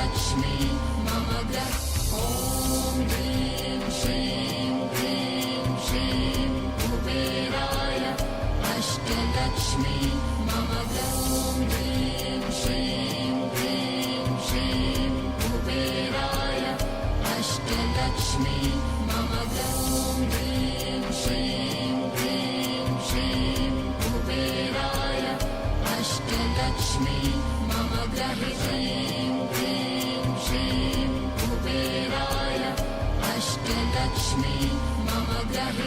अष्टलक्ष्मी मम ग्रह ॐ ह्रीं श्रीं क्लीं श्रीं कुबेराय अष्टलक्ष्मी मम ग्रह ॐ ह्रीं श्रीं क्लीं श्रीं कुबेराय अष्टलक्ष्मी मम ग्रह ॐ ह्रीं श्रीं क्लीं श्रीं कुबेराय अष्टलक्ष्मी मम ग्रह ह्रीं क्लीं श्रीं कुबेराय अष्टलक्ष्मी मम ग्रह